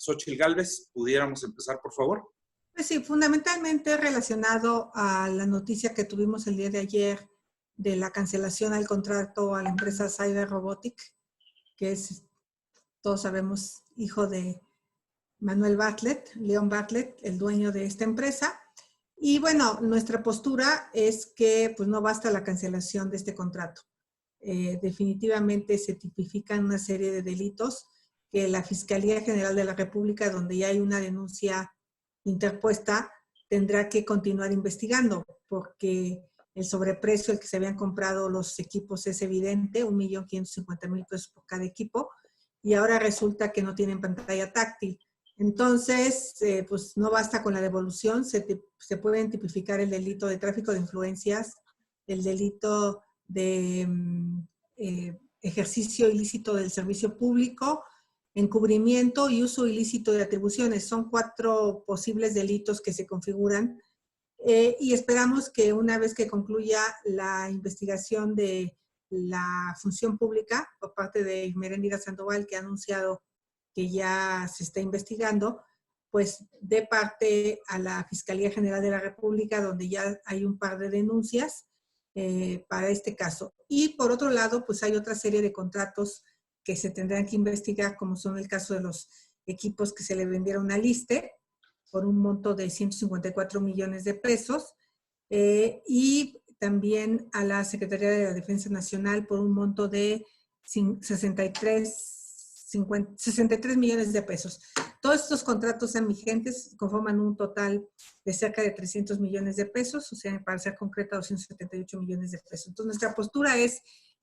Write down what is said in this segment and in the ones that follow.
Xóchitl Gálvez, pudiéramos empezar, por favor. Pues sí, fundamentalmente relacionado a la noticia que tuvimos el día de ayer de la cancelación al contrato a la empresa Cyber Robotic, que es, todos sabemos, hijo de Manuel Bartlett, Leon Bartlett, el dueño de esta empresa. Y bueno, nuestra postura es que pues no basta la cancelación de este contrato. Definitivamente se tipifican una serie de delitos que la Fiscalía General de la República, donde ya hay una denuncia interpuesta, tendrá que continuar investigando, porque el sobreprecio al que se habían comprado los equipos es evidente, 1.550.000 pesos por cada equipo, y ahora resulta que no tienen pantalla táctil. Entonces, pues no basta con la devolución, se pueden tipificar el delito de tráfico de influencias, el delito de ejercicio ilícito del servicio público, encubrimiento y uso ilícito de atribuciones. Son 4 posibles delitos que se configuran y esperamos que una vez que concluya la investigación de la función pública por parte de Meréndira Sandoval, que ha anunciado que ya se está investigando, pues dé parte a la Fiscalía General de la República, donde ya hay un par de denuncias para este caso. Y por otro lado, pues hay otra serie de contratos que se tendrán que investigar, como son el caso de los equipos que se le vendieron a Liste por un monto de 154 millones de pesos y también a la Secretaría de la Defensa Nacional por un monto de 63 millones de pesos. Todos estos contratos son vigentes, conforman un total de cerca de 300 millones de pesos, o sea, para ser concreta, 278 millones de pesos. Entonces, nuestra postura es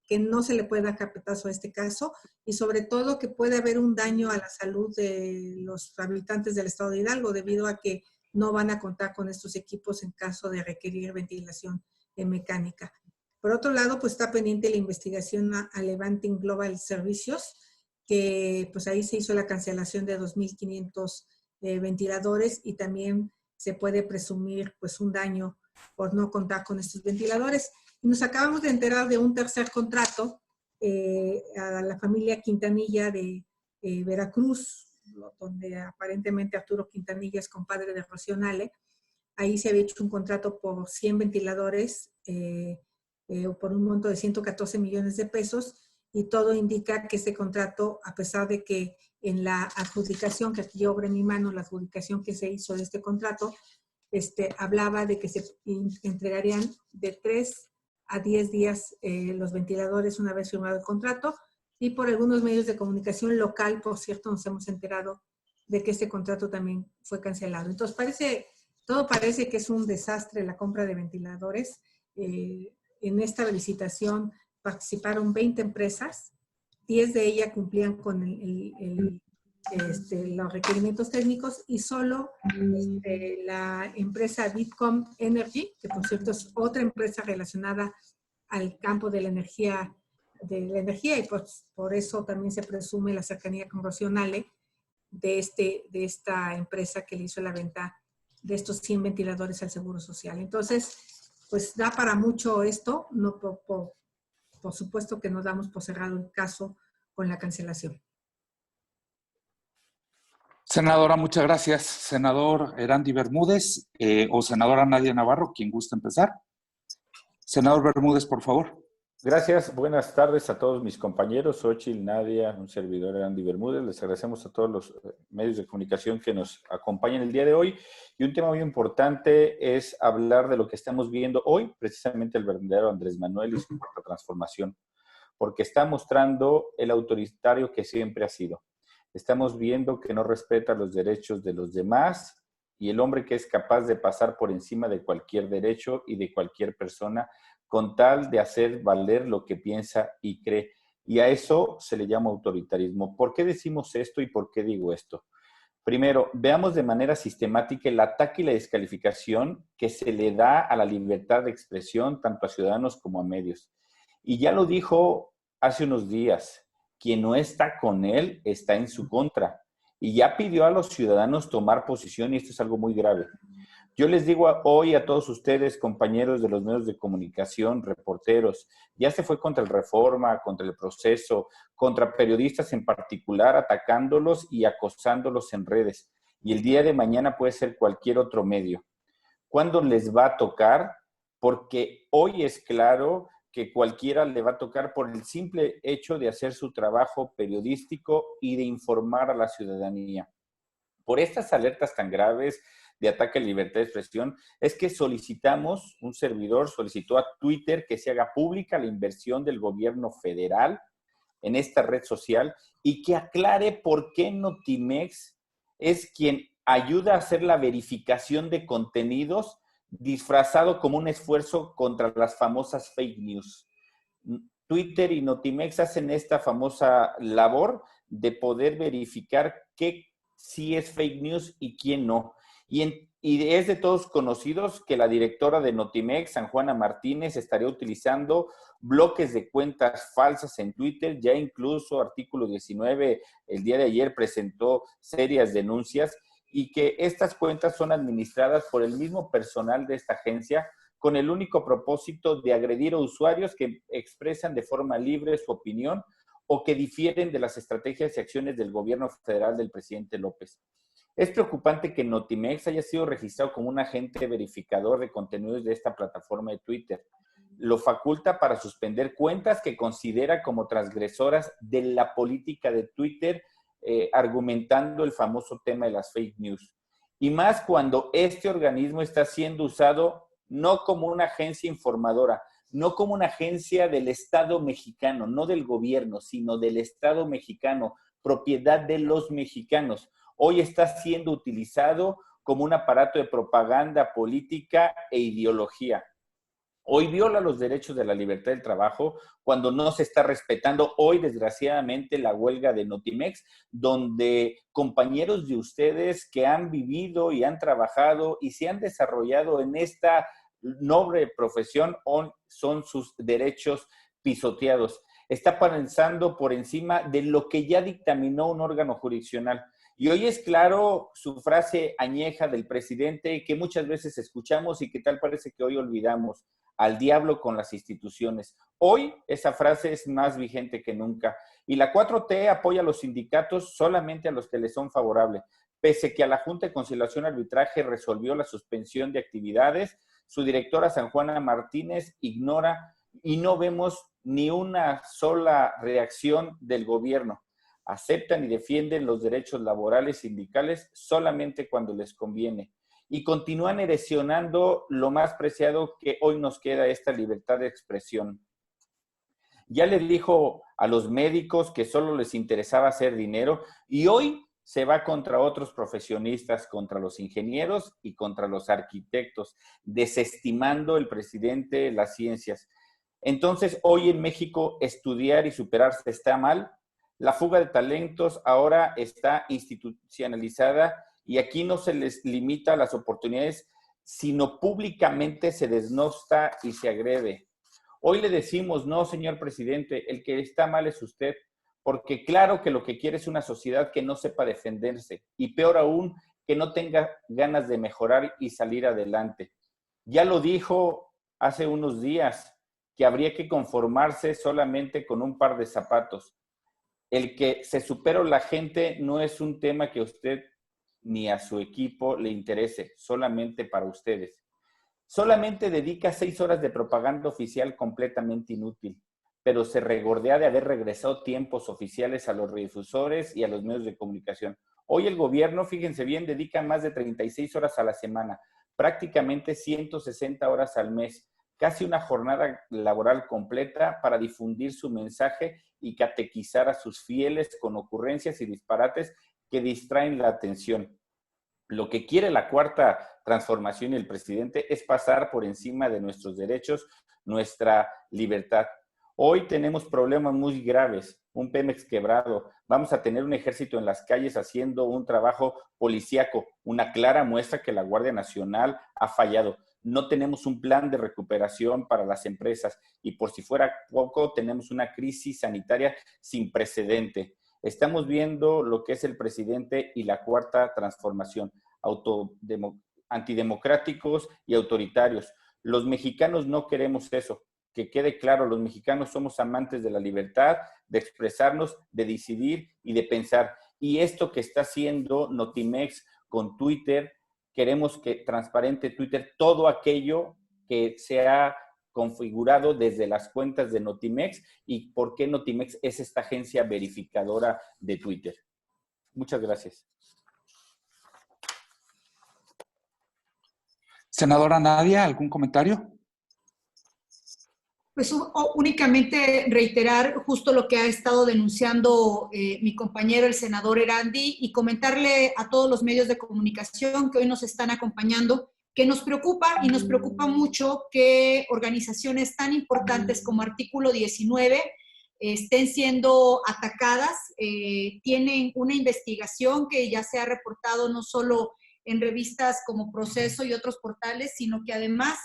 que no se le puede dar carpetazo a este caso y sobre todo que puede haber un daño a la salud de los habitantes del estado de Hidalgo debido a que no van a contar con estos equipos en caso de requerir ventilación mecánica. Por otro lado, pues está pendiente la investigación a Levanting Global Servicios, que pues ahí se hizo la cancelación de 2.500 ventiladores y también se puede presumir pues un daño por no contar con estos ventiladores. Y nos acabamos de enterar de un tercer contrato a la familia Quintanilla de Veracruz, donde aparentemente Arturo Quintanilla es compadre de Rocío Nale. Ahí se había hecho un contrato por 100 ventiladores por un monto de 114 millones de pesos y todo indica que este contrato, a pesar de que en la adjudicación, que aquí yo obra en mi mano, la adjudicación que se hizo de este contrato, hablaba de que se entregarían de 3 a 10 días los ventiladores una vez firmado el contrato y por algunos medios de comunicación local, por cierto, nos hemos enterado de que este contrato también fue cancelado. Entonces, todo parece que es un desastre la compra de ventiladores. En esta licitación participaron 20 empresas, 10 de ellas cumplían con los requerimientos técnicos y solo la empresa Bitcom Energy, que por cierto es otra empresa relacionada al campo de la energía y pues por eso también se presume la cercanía con Rocío Nale de esta empresa que le hizo la venta de estos 100 ventiladores al Seguro Social. Entonces, pues da para mucho esto, no por supuesto que no damos por cerrado el caso con la cancelación. Senadora, muchas gracias. Senador Erandy Bermúdez o senadora Nadia Navarro, quien gusta empezar. Senador Bermúdez, por favor. Gracias, buenas tardes a todos mis compañeros, Xóchitl, Nadia, un servidor Erandy Bermúdez. Les agradecemos a todos los medios de comunicación que nos acompañan el día de hoy. Y un tema muy importante es hablar de lo que estamos viendo hoy, precisamente el verdadero Andrés Manuel y su cuarta transformación, porque está mostrando el autoritario que siempre ha sido. Estamos viendo que no respeta los derechos de los demás y el hombre que es capaz de pasar por encima de cualquier derecho y de cualquier persona con tal de hacer valer lo que piensa y cree. Y a eso se le llama autoritarismo. ¿Por qué decimos esto y por qué digo esto? Primero, veamos de manera sistemática el ataque y la descalificación que se le da a la libertad de expresión tanto a ciudadanos como a medios. Y ya lo dijo hace unos días, quien no está con él está en su contra. Y ya pidió a los ciudadanos tomar posición y esto es algo muy grave. Yo les digo hoy a todos ustedes, compañeros de los medios de comunicación, reporteros, ya se fue contra el Reforma, contra el Proceso, contra periodistas en particular, atacándolos y acosándolos en redes. Y el día de mañana puede ser cualquier otro medio. ¿Cuándo les va a tocar? Porque hoy es claro que cualquiera le va a tocar por el simple hecho de hacer su trabajo periodístico y de informar a la ciudadanía. Por estas alertas tan graves de ataque a la libertad de expresión, es que solicitamos, un servidor solicitó a Twitter que se haga pública la inversión del gobierno federal en esta red social y que aclare por qué Notimex es quien ayuda a hacer la verificación de contenidos disfrazado como un esfuerzo contra las famosas fake news. Twitter y Notimex hacen esta famosa labor de poder verificar qué sí es fake news y quién no. Y es de todos conocidos que la directora de Notimex, San Juana Martínez, estaría utilizando bloques de cuentas falsas en Twitter. Ya incluso Artículo 19 el día de ayer presentó serias denuncias y que estas cuentas son administradas por el mismo personal de esta agencia con el único propósito de agredir a usuarios que expresan de forma libre su opinión o que difieren de las estrategias y acciones del gobierno federal del presidente López. Es preocupante que Notimex haya sido registrado como un agente verificador de contenidos de esta plataforma de Twitter. Lo faculta para suspender cuentas que considera como transgresoras de la política de Twitter, argumentando el famoso tema de las fake news. Y más cuando este organismo está siendo usado no como una agencia informadora, no como una agencia del Estado mexicano, no del gobierno, sino del Estado mexicano, propiedad de los mexicanos. Hoy está siendo utilizado como un aparato de propaganda política e ideología. Hoy viola los derechos de la libertad del trabajo cuando no se está respetando hoy, desgraciadamente, la huelga de Notimex, donde compañeros de ustedes que han vivido y han trabajado y se han desarrollado en esta noble profesión son sus derechos pisoteados. Está pensando por encima de lo que ya dictaminó un órgano jurisdiccional. Y hoy es claro su frase añeja del presidente que muchas veces escuchamos y que tal parece que hoy olvidamos: al diablo con las instituciones. Hoy esa frase es más vigente que nunca. Y la 4T apoya a los sindicatos solamente a los que les son favorables. Pese que a la Junta de Conciliación y Arbitraje resolvió la suspensión de actividades, su directora San Juana Martínez ignora y no vemos ni una sola reacción del gobierno. Aceptan y defienden los derechos laborales sindicales solamente cuando les conviene. Y continúan erosionando lo más preciado que hoy nos queda, esta libertad de expresión. Ya les dijo a los médicos que solo les interesaba hacer dinero y hoy se va contra otros profesionistas, contra los ingenieros y contra los arquitectos, desestimando el presidente las ciencias. Entonces, hoy en México estudiar y superarse está mal. La fuga de talentos ahora está institucionalizada y aquí no se les limita las oportunidades, sino públicamente se desnosta y se agrede. Hoy le decimos: no, señor presidente, el que está mal es usted, porque claro que lo que quiere es una sociedad que no sepa defenderse y peor aún, que no tenga ganas de mejorar y salir adelante. Ya lo dijo hace unos días, que habría que conformarse solamente con un par de zapatos. El que se supera la gente no es un tema que a usted ni a su equipo le interese, solamente para ustedes. Solamente dedica 6 horas de propaganda oficial completamente inútil, pero se regordea de haber regresado tiempos oficiales a los radiodifusores y a los medios de comunicación. Hoy el gobierno, fíjense bien, dedica más de 36 horas a la semana, prácticamente 160 horas al mes, casi una jornada laboral completa para difundir su mensaje y catequizar a sus fieles con ocurrencias y disparates que distraen la atención. Lo que quiere la cuarta transformación y el presidente es pasar por encima de nuestros derechos, nuestra libertad. Hoy tenemos problemas muy graves, un Pemex quebrado, vamos a tener un ejército en las calles haciendo un trabajo policíaco, una clara muestra que la Guardia Nacional ha fallado. No tenemos un plan de recuperación para las empresas y por si fuera poco, tenemos una crisis sanitaria sin precedente. Estamos viendo lo que es el presidente y la cuarta transformación, antidemocráticos y autoritarios. Los mexicanos no queremos eso. Que quede claro, los mexicanos somos amantes de la libertad, de expresarnos, de decidir y de pensar. Y esto que está haciendo Notimex con Twitter, queremos que transparente Twitter todo aquello que se ha configurado desde las cuentas de Notimex y por qué Notimex es esta agencia verificadora de Twitter. Muchas gracias. Senadora Nadia, ¿algún comentario? Pues únicamente reiterar justo lo que ha estado denunciando mi compañero, el senador Erandi, y comentarle a todos los medios de comunicación que hoy nos están acompañando, que nos preocupa y nos preocupa mucho que organizaciones tan importantes como Artículo 19 estén siendo atacadas. Tienen una investigación que ya se ha reportado no solo en revistas como Proceso y otros portales, sino que además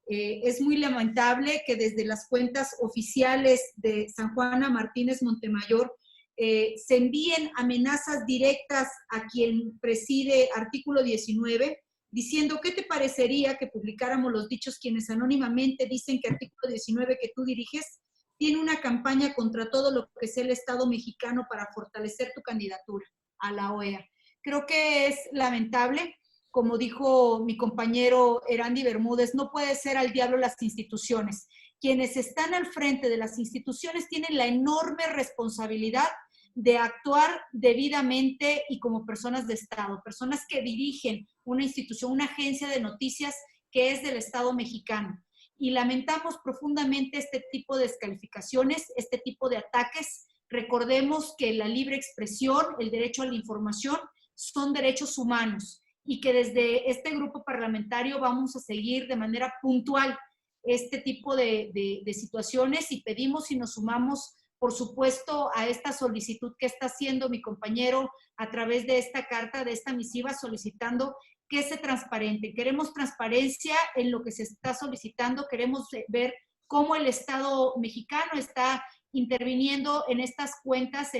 es muy lamentable que desde las cuentas oficiales de San Juana Martínez Montemayor se envíen amenazas directas a quien preside Artículo 19, diciendo, ¿qué te parecería que publicáramos los dichos quienes anónimamente dicen que Artículo 19 que tú diriges tiene una campaña contra todo lo que es el Estado mexicano para fortalecer tu candidatura a la OEA? Creo que es lamentable. Como dijo mi compañero Erandi Bermúdez, no puede ser al diablo las instituciones. Quienes están al frente de las instituciones tienen la enorme responsabilidad de actuar debidamente y como personas de Estado, personas que dirigen una institución, una agencia de noticias que es del Estado mexicano. Y lamentamos profundamente este tipo de descalificaciones, este tipo de ataques. Recordemos que la libre expresión, el derecho a la información son derechos humanos, y que desde este grupo parlamentario vamos a seguir de manera puntual este tipo de situaciones y pedimos y nos sumamos, por supuesto, a esta solicitud que está haciendo mi compañero a través de esta carta, de esta misiva, solicitando que se transparente. Queremos transparencia en lo que se está solicitando, queremos ver cómo el Estado mexicano está interviniendo en estas cuentas,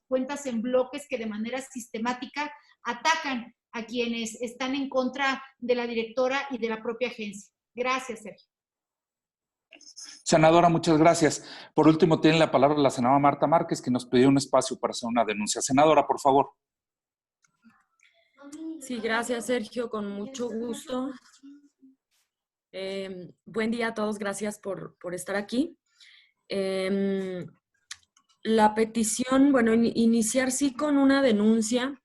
cuentas en bloques que de manera sistemática atacan a quienes están en contra de la directora y de la propia agencia. Gracias, Sergio. Senadora, muchas gracias. Por último, tiene la palabra la senadora Marta Márquez, que nos pidió un espacio para hacer una denuncia. Senadora, por favor. Sí, gracias, Sergio, con mucho gusto. Buen día a todos, gracias por estar aquí. La petición, bueno, iniciar sí con una denuncia,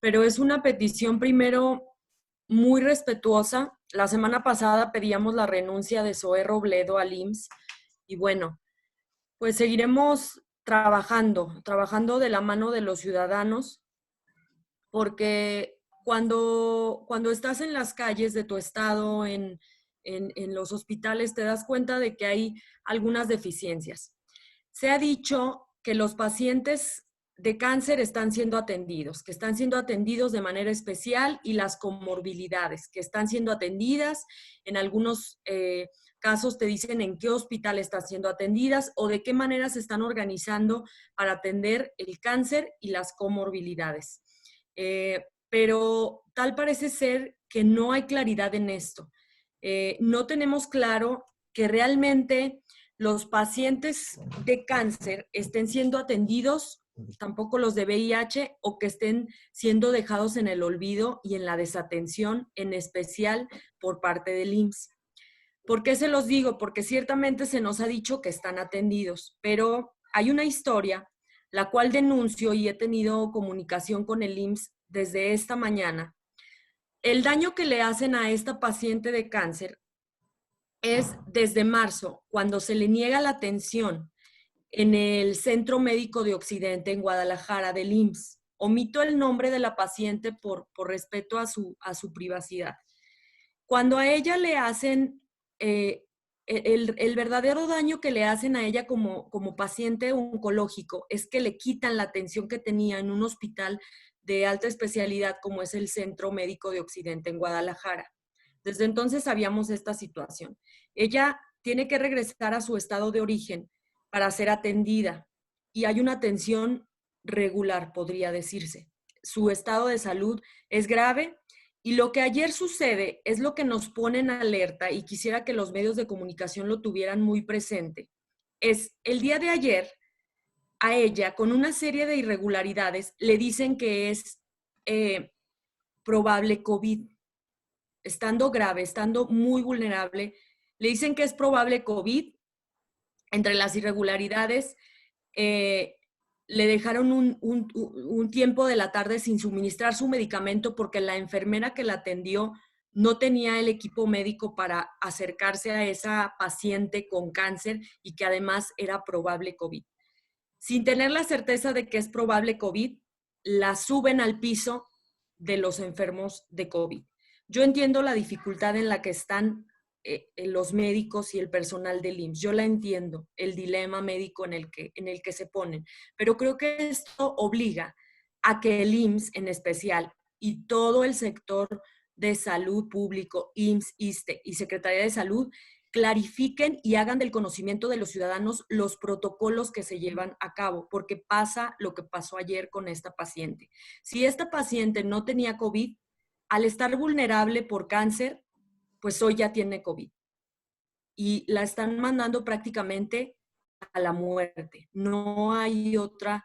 pero es una petición primero muy respetuosa. La semana pasada pedíamos la renuncia de Zoé Robledo al IMSS y bueno, pues seguiremos trabajando de la mano de los ciudadanos, porque cuando estás en las calles de tu estado, en los hospitales, te das cuenta de que hay algunas deficiencias. Se ha dicho que los pacientes de cáncer están siendo atendidos, que están siendo atendidos de manera especial, y las comorbilidades, que están siendo atendidas. En algunos casos te dicen en qué hospital están siendo atendidas o de qué manera se están organizando para atender el cáncer y las comorbilidades. Pero tal parece ser que no hay claridad en esto. No tenemos claro que realmente los pacientes de cáncer estén siendo atendidos, tampoco los de VIH, o que estén siendo dejados en el olvido y en la desatención, en especial por parte del IMSS. ¿Por qué se los digo? Porque ciertamente se nos ha dicho que están atendidos, pero hay una historia, la cual denuncio y he tenido comunicación con el IMSS desde esta mañana. El daño que le hacen a esta paciente de cáncer es desde marzo, cuando se le niega la atención en el Centro Médico de Occidente en Guadalajara del IMSS. Omito el nombre de la paciente por respeto a su privacidad. Cuando a ella le hacen, el verdadero daño que le hacen a ella como paciente oncológico es que le quitan la atención que tenía en un hospital de alta especialidad como es el Centro Médico de Occidente en Guadalajara. Desde entonces sabíamos esta situación. Ella tiene que regresar a su estado de origen para ser atendida y hay una atención regular, podría decirse. Su estado de salud es grave Y lo que ayer sucede es lo que nos pone en alerta, y quisiera que los medios de comunicación lo tuvieran muy presente. Es el día de ayer, a ella, con una serie de irregularidades, le dicen que es probable COVID. Estando grave, estando muy vulnerable, le dicen que es probable COVID. Entre las irregularidades, le dejaron un tiempo de la tarde sin suministrar su medicamento porque la enfermera que la atendió no tenía el equipo médico para acercarse a esa paciente con cáncer y que además era probable COVID. Sin tener la certeza de que es probable COVID, la suben al piso de los enfermos de COVID. Yo entiendo la dificultad en la que están los médicos y el personal del IMSS. Yo la entiendo, el dilema médico en el que se ponen, pero creo que esto obliga a que el IMSS en especial y todo el sector de salud público, IMSS, ISSSTE y Secretaría de Salud, clarifiquen y hagan del conocimiento de los ciudadanos los protocolos que se llevan a cabo, porque pasa lo que pasó ayer con esta paciente. Si esta paciente no tenía COVID, al estar vulnerable por cáncer, pues hoy ya tiene COVID. Y la están mandando prácticamente a la muerte. No hay otra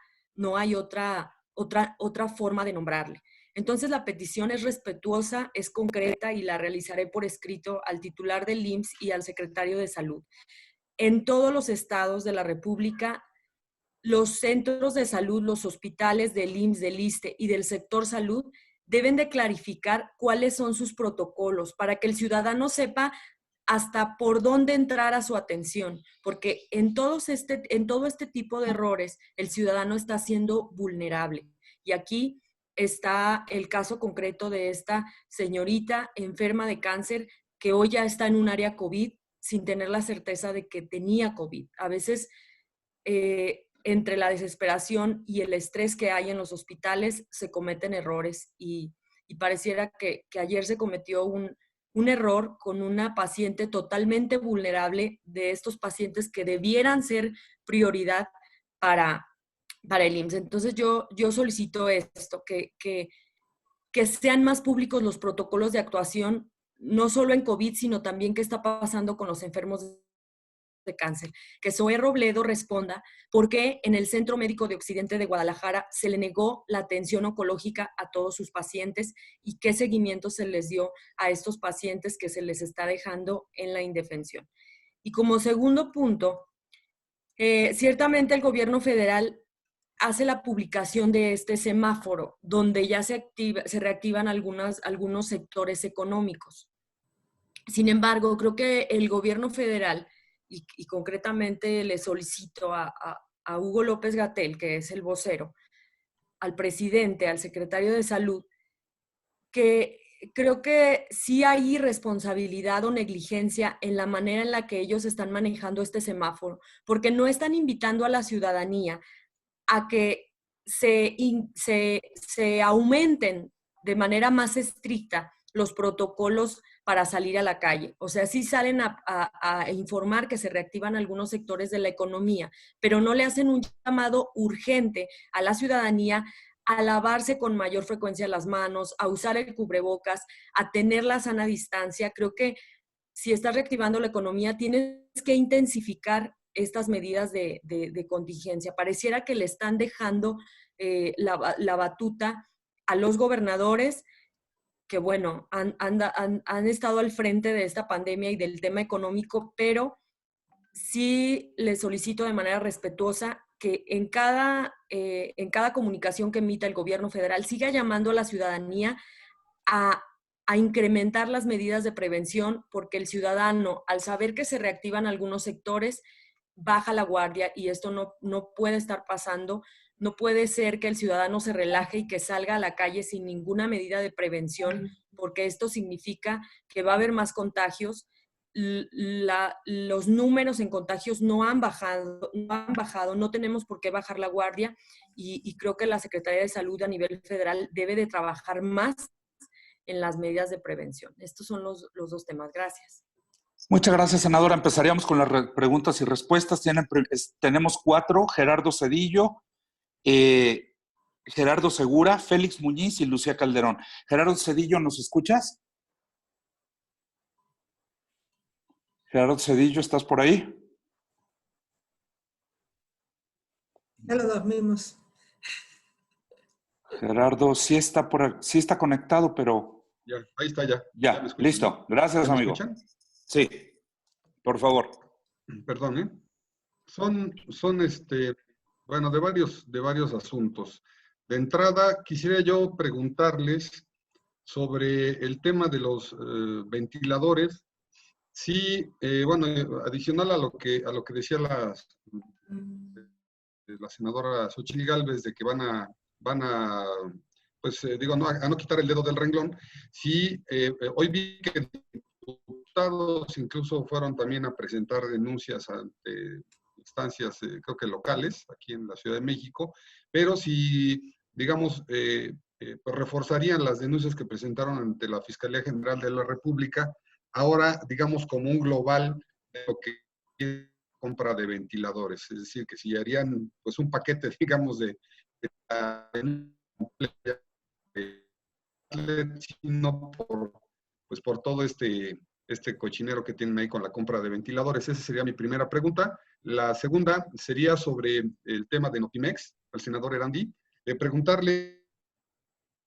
forma de nombrarle. Entonces la petición es respetuosa, es concreta y la realizaré por escrito al titular del IMSS y al secretario de Salud. En todos los estados de la República, los centros de salud, los hospitales del IMSS, del ISSSTE y del sector salud deben de clarificar cuáles son sus protocolos para que el ciudadano sepa hasta por dónde entrar a su atención, porque en todo este tipo de errores el ciudadano está siendo vulnerable. Y aquí está el caso concreto de esta señorita enferma de cáncer que hoy ya está en un área COVID sin tener la certeza de que tenía COVID. A veces, entre la desesperación y el estrés que hay en los hospitales, se cometen errores y pareciera que ayer se cometió un error con una paciente totalmente vulnerable, de estos pacientes que debieran ser prioridad para el IMSS. Entonces yo solicito esto, que sean más públicos los protocolos de actuación, no solo en COVID, sino también qué está pasando con los enfermos de cáncer. Que Zoé Robledo responda por qué en el Centro Médico de Occidente de Guadalajara se le negó la atención oncológica a todos sus pacientes y qué seguimiento se les dio a estos pacientes que se les está dejando en la indefensión. Y como segundo punto, ciertamente el gobierno federal hace la publicación de este semáforo, donde ya se reactivan algunos sectores económicos. Sin embargo, creo que el gobierno federal, y concretamente le solicito a Hugo López-Gatell, que es el vocero, al presidente, al secretario de Salud, que creo que sí hay irresponsabilidad o negligencia en la manera en la que ellos están manejando este semáforo, porque no están invitando a la ciudadanía a que se aumenten de manera más estricta los protocolos para salir a la calle. O sea, sí salen a informar que se reactivan algunos sectores de la economía, pero no le hacen un llamado urgente a la ciudadanía a lavarse con mayor frecuencia las manos, a usar el cubrebocas, a tener la sana distancia. Creo que si estás reactivando la economía, tienes que intensificar estas medidas de contingencia. Pareciera que le están dejando la batuta a los gobernadores, que bueno, han estado al frente de esta pandemia y del tema económico, pero sí les solicito de manera respetuosa que en cada comunicación que emita el gobierno federal siga llamando a la ciudadanía a incrementar las medidas de prevención, porque el ciudadano, al saber que se reactivan algunos sectores, baja la guardia y esto no puede estar pasando. No puede ser que el ciudadano se relaje y que salga a la calle sin ninguna medida de prevención, porque esto significa que va a haber más contagios. Los números en contagios no han bajado, no tenemos por qué bajar la guardia y creo que la Secretaría de Salud a nivel federal debe de trabajar más en las medidas de prevención. Estos son los dos temas. Gracias. Muchas gracias, senadora. Empezaríamos con las preguntas y respuestas. Tenemos 4. Gerardo Cedillo. Gerardo Segura, Félix Muñiz y Lucía Calderón. Gerardo Cedillo, ¿nos escuchas? Gerardo Cedillo, ¿estás por ahí? Ya lo dormimos. Gerardo sí está, sí está conectado, pero... Ya, ahí está ya. Ya, me escuchan, listo. ¿no? Gracias, ¿Ya me amigo. escuchan? Sí, por favor. Perdón, ¿eh? Son bueno, de varios asuntos. De entrada, quisiera yo preguntarles sobre el tema de los ventiladores. Sí, bueno, adicional a lo que decía la senadora Xochitl Gálvez de que van a pues digo, no, a no quitar el dedo del renglón. Sí, hoy vi que diputados incluso fueron también a presentar denuncias ante instancias, creo que locales, aquí en la Ciudad de México, pero si, digamos, pues reforzarían las denuncias que presentaron ante la Fiscalía General de la República, ahora, digamos, como un global de lo que es compra de ventiladores, es decir, que si harían pues un paquete, digamos, de sino por todo este cochinero que tienen ahí con la compra de ventiladores. Esa sería mi primera pregunta. La segunda sería sobre el tema de Notimex, al senador Erandi. Preguntarle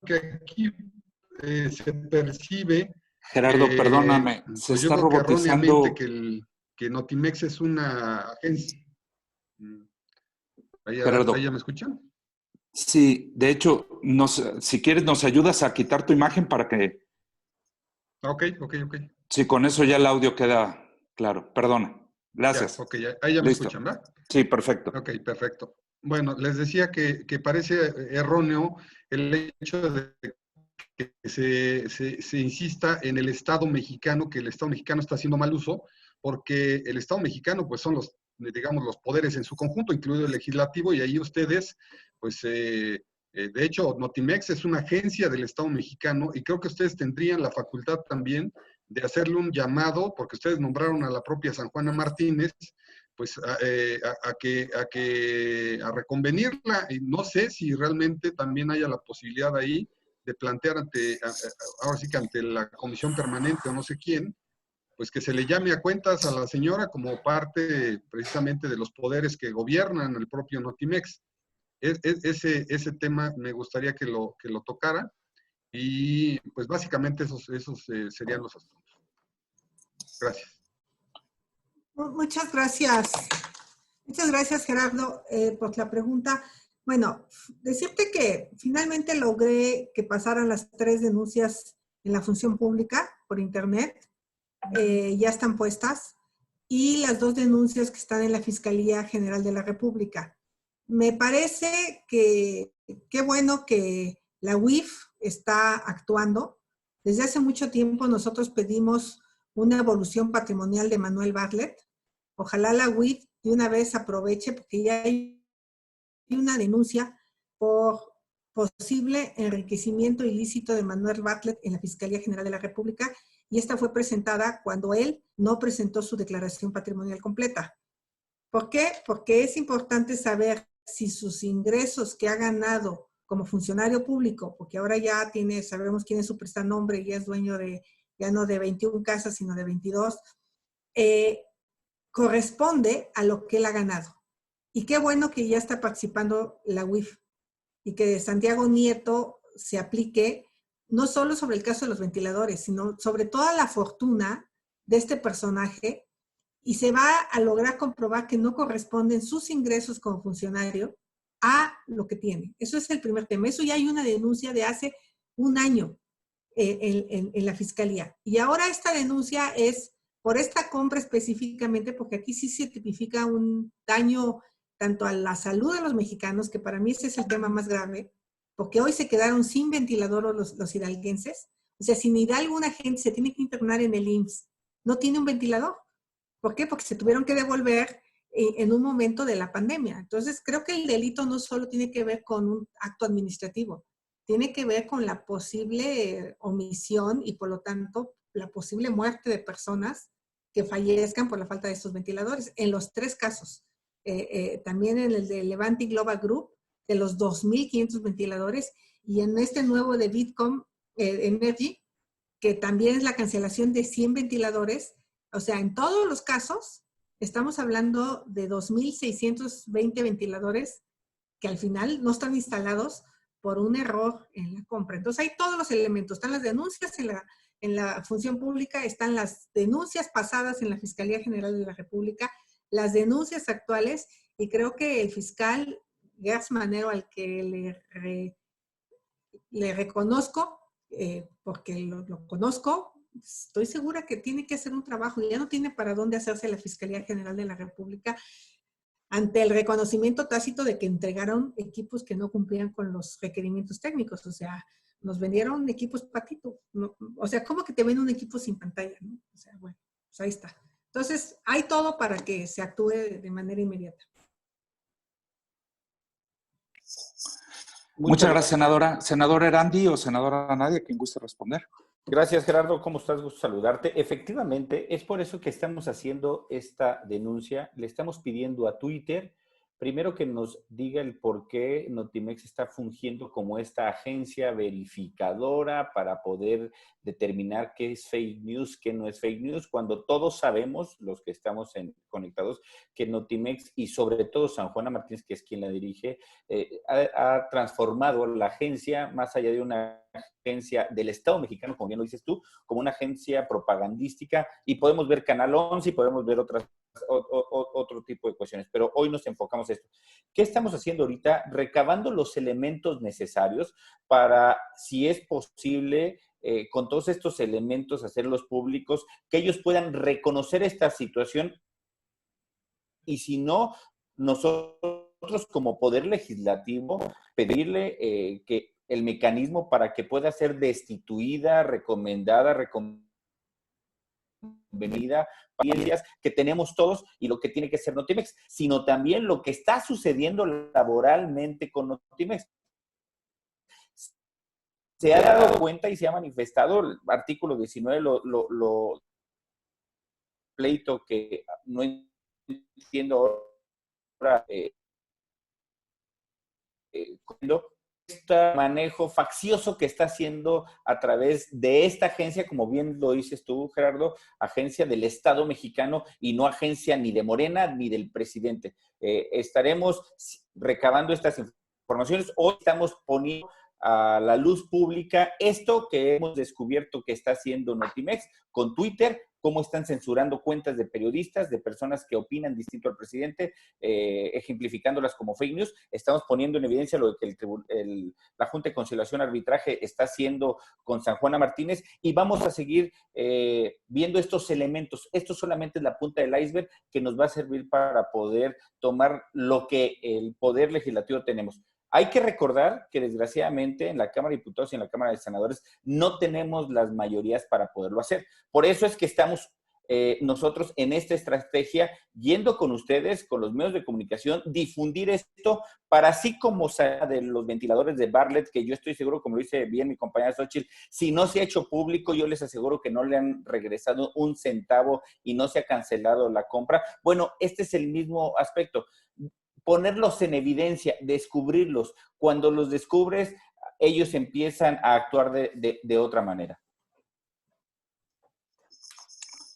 que aquí se percibe... Gerardo, perdóname, se pues yo está creo que robotizando. erróneamente que Notimex es una agencia. ¿Ahí Gerardo, ya me escuchan? sí, de hecho, si quieres nos ayudas a quitar tu imagen para que, Ok. sí, con eso ya el audio queda claro. Perdona. Ya, Gracias. ok, ahí ya me Listo. escuchan, ¿verdad? Sí, perfecto. Ok, perfecto. Bueno, les decía que parece erróneo el hecho de que se insista en el Estado mexicano, que el Estado mexicano está haciendo mal uso, porque el Estado mexicano, pues son los, digamos, los poderes en su conjunto, incluido el legislativo, y ahí ustedes, pues, de hecho, Notimex es una agencia del Estado mexicano, y creo que ustedes tendrían la facultad también de hacerle un llamado, porque ustedes nombraron a la propia San Juana Martínez, pues a reconvenirla, y no sé si realmente también haya la posibilidad ahí de plantear ahora sí que ante la comisión permanente o no sé quién, pues que se le llame a cuentas a la señora como parte precisamente de los poderes que gobiernan el propio Notimex. Ese tema me gustaría que lo tocara, y pues básicamente esos serían los asuntos. Gracias. Muchas gracias. Muchas gracias, Gerardo, por la pregunta. Bueno, decirte que finalmente logré que pasaran las 3 denuncias en la función pública por internet. Ya están puestas. Y las 2 denuncias que están en la Fiscalía General de la República. Me parece que qué bueno que la UIF está actuando. Desde hace mucho tiempo nosotros pedimos una evolución patrimonial de Manuel Bartlett. Ojalá la UIF de una vez aproveche, porque ya hay una denuncia por posible enriquecimiento ilícito de Manuel Bartlett en la Fiscalía General de la República, y esta fue presentada cuando él no presentó su declaración patrimonial completa. ¿Por qué? Porque es importante saber si sus ingresos que ha ganado como funcionario público, porque ahora ya sabemos quién es su prestanombre y ya es dueño ya no de 21 casas, sino de 22, corresponde a lo que él ha ganado. Y qué bueno que ya está participando la UIF y que Santiago Nieto se aplique no solo sobre el caso de los ventiladores, sino sobre toda la fortuna de este personaje, y se va a lograr comprobar que no corresponden sus ingresos como funcionario a lo que tiene. Eso es el primer tema. Eso ya hay una denuncia de hace un año en la Fiscalía. Y ahora esta denuncia es por esta compra específicamente, porque aquí sí se tipifica un daño tanto a la salud de los mexicanos, que para mí ese es el tema más grave, porque hoy se quedaron sin ventilador los hidalguenses. O sea, si en Hidalgo una gente se tiene que internar en el IMSS, no tiene un ventilador. ¿Por qué? Porque se tuvieron que devolver en un momento de la pandemia. Entonces, creo que el delito no solo tiene que ver con un acto administrativo, tiene que ver con la posible omisión y, por lo tanto, la posible muerte de personas que fallezcan por la falta de estos ventiladores. En los 3 casos, también en el de Levante Global Group, de los 2.500 ventiladores, y en este nuevo de Bitcom Energy, que también es la cancelación de 100 ventiladores. O sea, en todos los casos estamos hablando de 2.620 ventiladores que al final no están instalados por un error en la compra. Entonces hay todos los elementos, están las denuncias en la función pública, están las denuncias pasadas en la Fiscalía General de la República, las denuncias actuales, y creo que el fiscal Gertz Manero, al que le reconozco, porque lo conozco, estoy segura que tiene que hacer un trabajo, y ya no tiene para dónde hacerse la Fiscalía General de la República ante el reconocimiento tácito de que entregaron equipos que no cumplían con los requerimientos técnicos. O sea, nos vendieron equipos patito. No, o sea, ¿cómo que te venden un equipo sin pantalla? ¿No? O sea, bueno, pues ahí está. Entonces, hay todo para que se actúe de manera inmediata. Muchas gracias, senadora. Senadora Erandi o senadora Nadia, quien guste responder. Gracias, Gerardo. ¿Cómo estás? Gusto saludarte. Efectivamente, es por eso que estamos haciendo esta denuncia. Le estamos pidiendo a Twitter, primero, que nos diga el por qué Notimex está fungiendo como esta agencia verificadora para poder determinar qué es fake news, qué no es fake news, cuando todos sabemos, los que estamos conectados, que Notimex y sobre todo San Juana Martínez, que es quien la dirige, ha transformado la agencia, más allá de una agencia del Estado mexicano, como bien lo dices tú, como una agencia propagandística, y podemos ver Canal 11 y podemos ver otro tipo de cuestiones, pero hoy nos enfocamos en esto. ¿Qué estamos haciendo ahorita? Recabando los elementos necesarios para, si es posible, con todos estos elementos, hacerlos públicos, que ellos puedan reconocer esta situación, y si no, nosotros como Poder Legislativo, pedirle que el mecanismo para que pueda ser destituida, recomendada, convenida, que tenemos todos, y lo que tiene que ser Notimex, sino también lo que está sucediendo laboralmente con Notimex. Se ha dado cuenta y se ha manifestado el artículo 19, lo pleito que no entiendo ahora, este manejo faccioso que está haciendo a través de esta agencia, como bien lo dices tú, Gerardo, agencia del Estado mexicano y no agencia ni de Morena ni del presidente. Estaremos recabando estas informaciones. Hoy estamos poniendo a la luz pública esto que hemos descubierto que está haciendo Notimex con Twitter, cómo están censurando cuentas de periodistas, de personas que opinan distinto al presidente, ejemplificándolas como fake news. Estamos poniendo en evidencia lo que la Junta de Conciliación y Arbitraje está haciendo con San Juana Martínez, y vamos a seguir viendo estos elementos. Esto solamente es la punta del iceberg que nos va a servir para poder tomar lo que el Poder Legislativo tenemos. Hay que recordar que desgraciadamente en la Cámara de Diputados y en la Cámara de Senadores no tenemos las mayorías para poderlo hacer. Por eso es que estamos nosotros en esta estrategia yendo con ustedes, con los medios de comunicación, difundir esto para, así como sea de los ventiladores de Bartlett, que yo estoy seguro, como lo dice bien mi compañera Xochitl, si no se ha hecho público, yo les aseguro que no le han regresado un centavo y no se ha cancelado la compra. Bueno, este es el mismo aspecto. Ponerlos en evidencia, descubrirlos. Cuando los descubres, ellos empiezan a actuar de otra manera.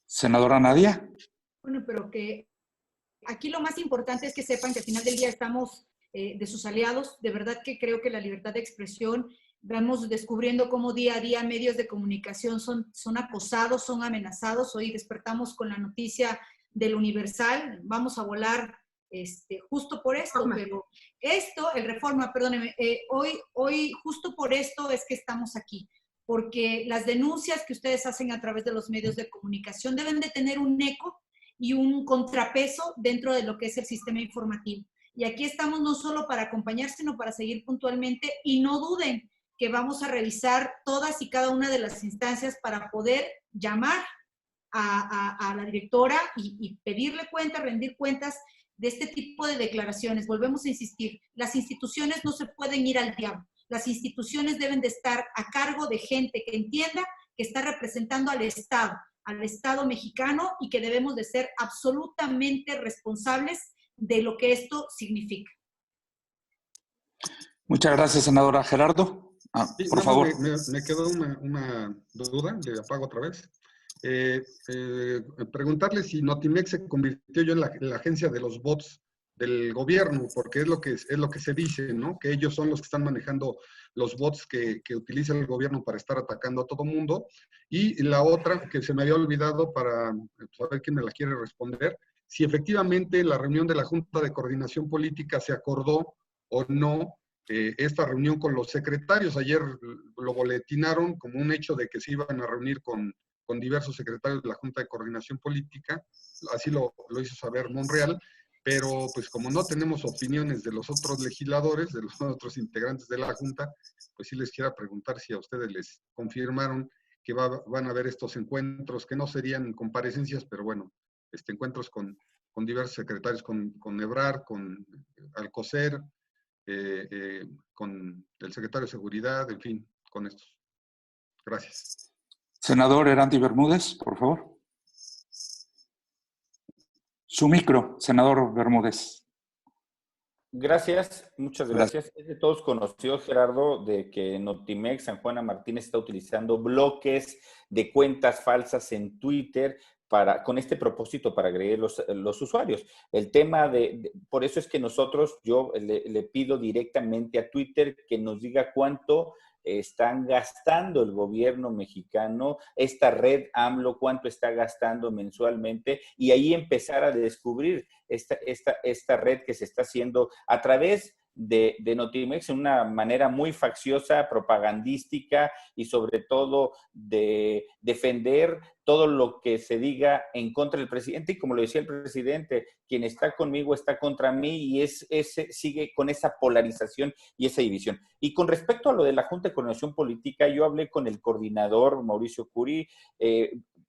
Senadora Nadia. Bueno, pero que aquí lo más importante es que sepan que al final del día estamos de sus aliados. De verdad que creo que la libertad de expresión, vamos descubriendo cómo día a día medios de comunicación son acosados, son amenazados. Hoy despertamos con la noticia del Universal, vamos a volar justo por esto, pero el Reforma, perdóneme, hoy justo por esto es que estamos aquí, porque las denuncias que ustedes hacen a través de los medios de comunicación deben de tener un eco y un contrapeso dentro de lo que es el sistema informativo. Y aquí estamos no solo para acompañar, sino para seguir puntualmente, y no duden que vamos a revisar todas y cada una de las instancias para poder llamar a la directora y pedirle cuentas, rendir cuentas de este tipo de declaraciones. Volvemos a insistir, las instituciones no se pueden ir al diablo. Las instituciones deben de estar a cargo de gente que entienda que está representando al Estado mexicano, y que debemos de ser absolutamente responsables de lo que esto significa. Muchas gracias, senadora. Gerardo, Sí, por nada más favor. me quedó una duda, le apago otra vez. Preguntarle si Notimex se convirtió yo en la agencia de los bots del gobierno, porque es lo que se dice, ¿no? Que ellos son los que están manejando los bots que utiliza el gobierno para estar atacando a todo mundo. Y la otra, que se me había olvidado para saber quién me la quiere responder, si efectivamente en la reunión de la Junta de Coordinación Política se acordó o no esta reunión con los secretarios. Ayer lo boletinaron como un hecho de que se iban a reunir con diversos secretarios de la Junta de Coordinación Política, así lo hizo saber Monreal, pero pues como no tenemos opiniones de los otros legisladores, de los otros integrantes de la Junta, pues sí les quiero preguntar si a ustedes les confirmaron que van a haber estos encuentros, que no serían comparecencias, pero bueno, encuentros con diversos secretarios, con Ebrard, con Alcocer, con el secretario de Seguridad, en fin, con estos. Gracias. Senador Erandy Bermúdez, por favor. Su micro, senador Bermúdez. Gracias, muchas gracias. Es de todos conocido, Gerardo, de que Notimex, San Juana Martínez, está utilizando bloques de cuentas falsas en Twitter con este propósito para agredir los usuarios. El tema por eso es que yo le pido directamente a Twitter que nos diga cuánto están gastando el gobierno mexicano, esta red AMLO, cuánto está gastando mensualmente, y ahí empezar a descubrir esta red que se está haciendo a través de Notimex en una manera muy facciosa, propagandística y sobre todo de defender todo lo que se diga en contra del presidente. Y como lo decía el presidente, quien está conmigo está contra mí, y sigue con esa polarización y esa división. Y con respecto a lo de la Junta de Coordinación Política, yo hablé con el coordinador Mauricio Curi,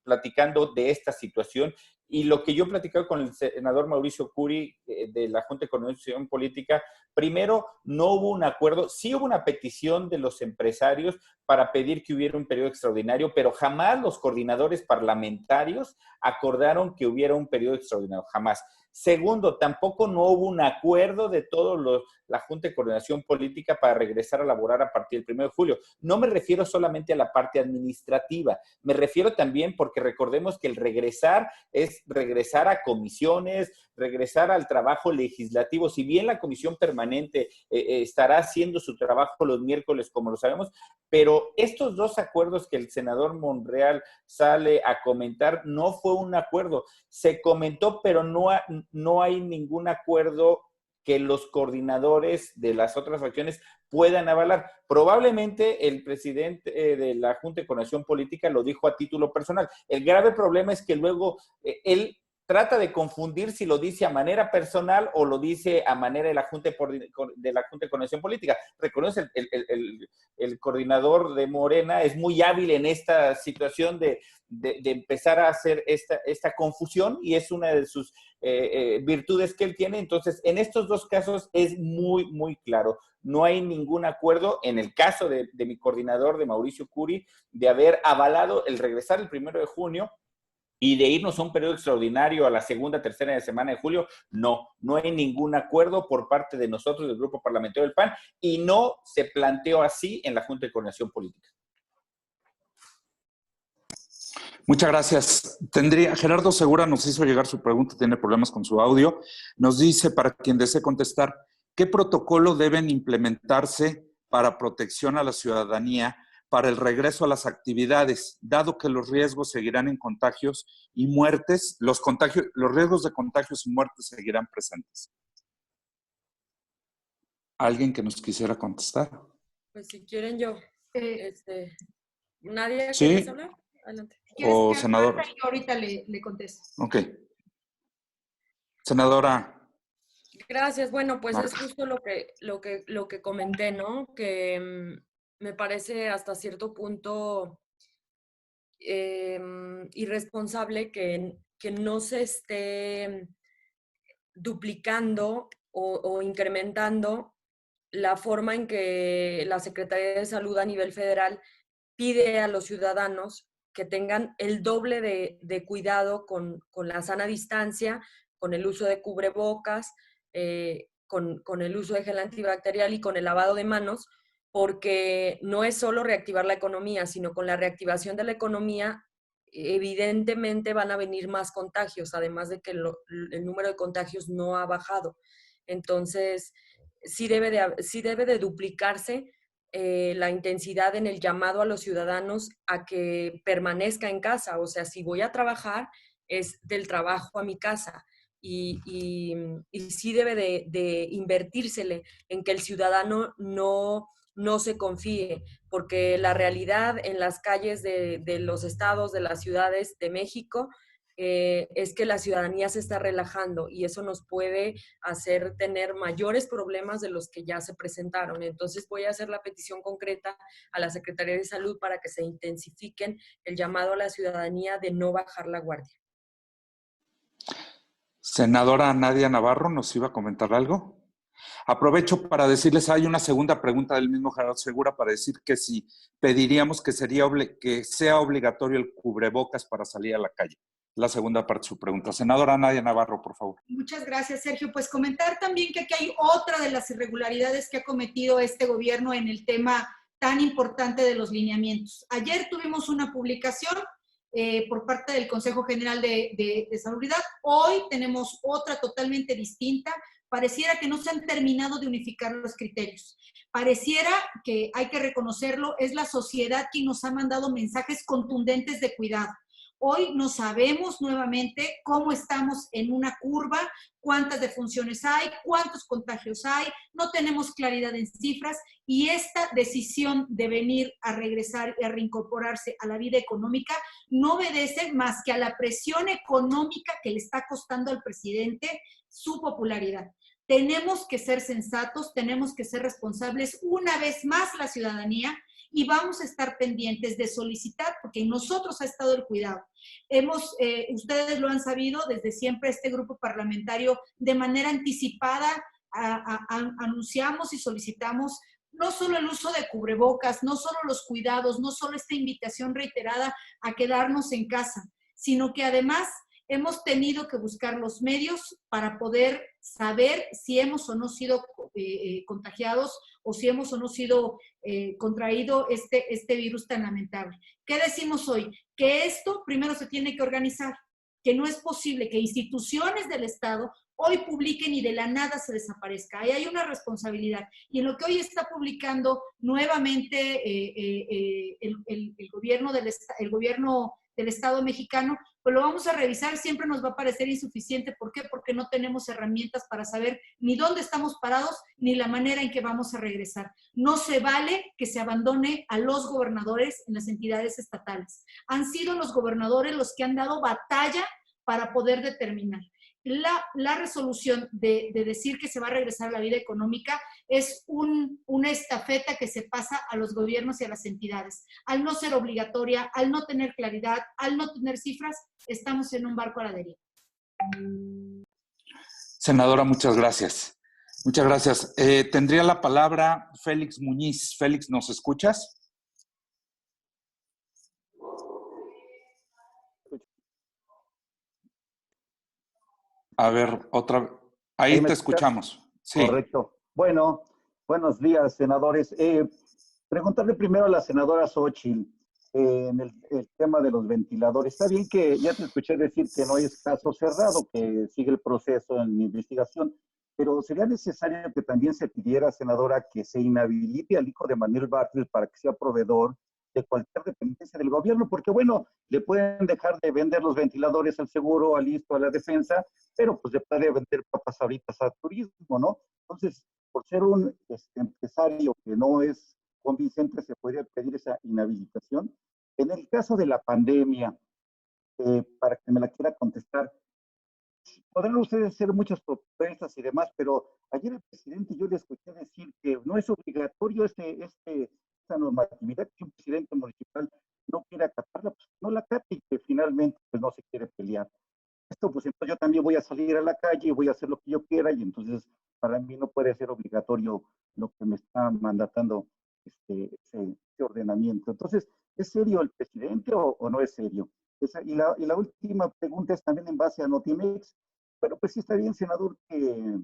platicando de esta situación. Y lo que yo platicaba con el senador Mauricio Curi de la Junta de Coordinación Política, primero, no hubo un acuerdo, sí hubo una petición de los empresarios para pedir que hubiera un periodo extraordinario, pero jamás los coordinadores parlamentarios acordaron que hubiera un periodo extraordinario, jamás. Segundo, tampoco no hubo un acuerdo de la Junta de Coordinación Política para regresar a laborar a partir del 1 de julio. No me refiero solamente a la parte administrativa, me refiero también porque recordemos que el regresar es regresar a comisiones, regresar al trabajo legislativo. Si bien la comisión permanente estará haciendo su trabajo los miércoles, como lo sabemos, pero estos dos acuerdos que el senador Monreal sale a comentar, no fue un acuerdo. Se comentó, pero no hay ningún acuerdo que los coordinadores de las otras facciones puedan avalar. Probablemente el presidente de la Junta de Coordinación Política lo dijo a título personal. El grave problema es que luego él trata de confundir si lo dice a manera personal o lo dice a manera de la Junta de Coordinación Política. Recordemos, el coordinador de Morena es muy hábil en esta situación de empezar a hacer esta confusión, y es una de sus virtudes que él tiene. Entonces, en estos dos casos es muy, muy claro. No hay ningún acuerdo, en el caso de mi coordinador, de Mauricio Curi, de haber avalado el regresar el 1 de junio y de irnos a un periodo extraordinario a la segunda, tercera semana de julio. No hay ningún acuerdo por parte de nosotros, del Grupo Parlamentario del PAN, y no se planteó así en la Junta de Coordinación Política. Muchas gracias. Gerardo Segura nos hizo llegar su pregunta, tiene problemas con su audio. Nos dice, para quien desee contestar, ¿qué protocolo deben implementarse para protección a la ciudadanía para el regreso a las actividades, dado que los riesgos seguirán en contagios y muertes, los riesgos de contagios y muertes seguirán presentes? ¿Alguien que nos quisiera contestar? Pues si quieren yo. ¿Nadie ¿Sí? quiere hablar? Adelante. O senador. Yo ahorita le contesto. Ok. Senadora. Gracias. Bueno, pues Marta. es justo lo que comenté, ¿no? Que me parece hasta cierto punto irresponsable que no se esté duplicando o incrementando la forma en que la Secretaría de Salud a nivel federal pide a los ciudadanos que tengan el doble de cuidado con la sana distancia, con el uso de cubrebocas, con el uso de gel antibacterial y con el lavado de manos, porque no es solo reactivar la economía, sino con la reactivación de la economía, evidentemente van a venir más contagios, además de que el número de contagios no ha bajado. Entonces, sí debe de duplicarse la intensidad en el llamado a los ciudadanos a que permanezca en casa. O sea, si voy a trabajar, es del trabajo a mi casa. Y sí debe de invertírsele en que el ciudadano no se confíe, porque la realidad en las calles de los estados, de las ciudades de México, es que la ciudadanía se está relajando y eso nos puede hacer tener mayores problemas de los que ya se presentaron. Entonces voy a hacer la petición concreta a la Secretaría de Salud para que se intensifiquen el llamado a la ciudadanía de no bajar la guardia. Senadora Nadia Navarro, ¿nos iba a comentar algo? Aprovecho para decirles, hay una segunda pregunta del mismo Gerardo Segura para decir que si pediríamos que sea obligatorio el cubrebocas para salir a la calle. La segunda parte de su pregunta. Senadora Nadia Navarro, por favor. Muchas gracias, Sergio. Pues comentar también que aquí hay otra de las irregularidades que ha cometido este gobierno en el tema tan importante de los lineamientos. Ayer tuvimos una publicación por parte del Consejo General de Salubridad. Hoy tenemos otra totalmente distinta. Pareciera que no se han terminado de unificar los criterios. Pareciera que, hay que reconocerlo, es la sociedad quien nos ha mandado mensajes contundentes de cuidado. Hoy no sabemos nuevamente cómo estamos en una curva, cuántas defunciones hay, cuántos contagios hay, no tenemos claridad en cifras y esta decisión de venir a regresar y a reincorporarse a la vida económica no obedece más que a la presión económica que le está costando al presidente su popularidad. Tenemos que ser sensatos, tenemos que ser responsables, una vez más la ciudadanía, y vamos a estar pendientes de solicitar, porque en nosotros ha estado el cuidado. Ustedes lo han sabido, desde siempre este grupo parlamentario de manera anticipada anunciamos y solicitamos no solo el uso de cubrebocas, no solo los cuidados, no solo esta invitación reiterada a quedarnos en casa, sino que además hemos tenido que buscar los medios para poder saber si hemos o no sido contagiados o si hemos o no sido contraído este virus tan lamentable. ¿Qué decimos hoy? Que esto primero se tiene que organizar, que no es posible que instituciones del Estado hoy publiquen y de la nada se desaparezca. Ahí hay una responsabilidad. Y en lo que hoy está publicando nuevamente el gobierno del Estado mexicano, pues lo vamos a revisar, siempre nos va a parecer insuficiente. ¿Por qué? Porque no tenemos herramientas para saber ni dónde estamos parados, ni la manera en que vamos a regresar. No se vale que se abandone a los gobernadores en las entidades estatales. Han sido los gobernadores los que han dado batalla para poder determinar. La resolución de decir que se va a regresar a la vida económica es una estafeta que se pasa a los gobiernos y a las entidades. Al no ser obligatoria, al no tener claridad, al no tener cifras, estamos en un barco a la deriva. Senadora, muchas gracias. Muchas gracias. Tendría la palabra Félix Muñiz. Félix, ¿nos escuchas? A ver, otra. Ahí te escuchamos. Sí. Correcto. Bueno, buenos días, senadores. Preguntarle primero a la senadora Xóchitl en el tema de los ventiladores. Está bien que ya te escuché decir que no es caso cerrado, que sigue el proceso en investigación, pero sería necesario que también se pidiera, senadora, que se inhabilite al hijo de Manuel Bartlett para que sea proveedor de cualquier dependencia del gobierno, porque bueno, le pueden dejar de vender los ventiladores al seguro, al ISSSTE, a la defensa, pero pues le puede vender papas ahoritas al turismo, ¿no? Entonces, por ser un empresario que no es convincente, se podría pedir esa inhabilitación. En el caso de la pandemia, para que me la quiera contestar, podrán ustedes hacer muchas propuestas y demás, pero ayer el presidente yo le escuché decir que no es obligatorio esta normatividad, que un presidente municipal no quiere acatarla, pues no la acate y que finalmente pues no se quiere pelear. Esto pues entonces yo también voy a salir a la calle y voy a hacer lo que yo quiera y entonces para mí no puede ser obligatorio lo que me está mandatando ese ordenamiento. Entonces, ¿es serio el presidente o no es serio? Y la última pregunta es también en base a Notimex. Bueno, pues sí está bien, senador, que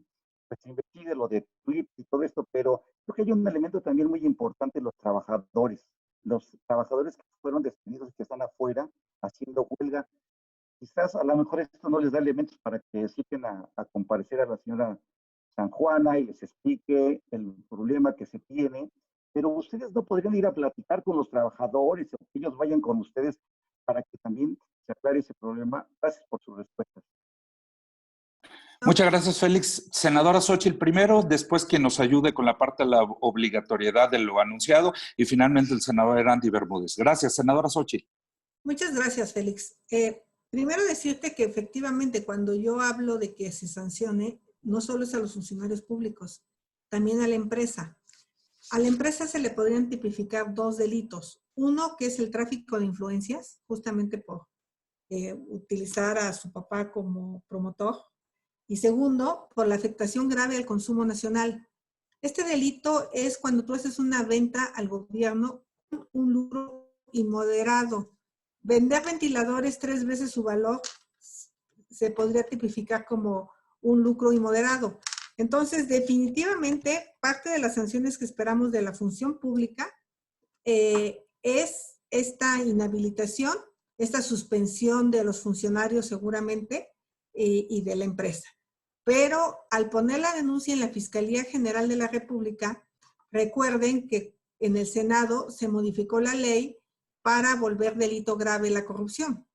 pues se investigue lo de tweets y todo esto, pero creo que hay un elemento también muy importante, los trabajadores que fueron despedidos y que están afuera haciendo huelga. Quizás a lo mejor esto no les da elementos para que citen a comparecer a la señora San Juana y les explique el problema que se tiene, pero ustedes no podrían ir a platicar con los trabajadores o que ellos vayan con ustedes para que también se aclare ese problema. Gracias por sus respuestas. Muchas gracias, Félix. Senadora Xóchitl primero, después quien nos ayude con la parte de la obligatoriedad de lo anunciado y finalmente el senador Erandy Bermúdez. Gracias, senadora Xóchitl. Muchas gracias, Félix. Primero decirte que efectivamente cuando yo hablo de que se sancione, no solo es a los funcionarios públicos, también a la empresa. A la empresa se le podrían tipificar 2 delitos. Uno, que es el tráfico de influencias, justamente por utilizar a su papá como promotor. Y segundo, por la afectación grave al consumo nacional. Este delito es cuando tú haces una venta al gobierno con un lucro inmoderado. Vender ventiladores 3 veces su valor se podría tipificar como un lucro inmoderado. Entonces, definitivamente, parte de las sanciones que esperamos de la función pública es esta inhabilitación, esta suspensión de los funcionarios seguramente y de la empresa. Pero al poner la denuncia en la Fiscalía General de la República, recuerden que en el Senado se modificó la ley para volver delito grave la corrupción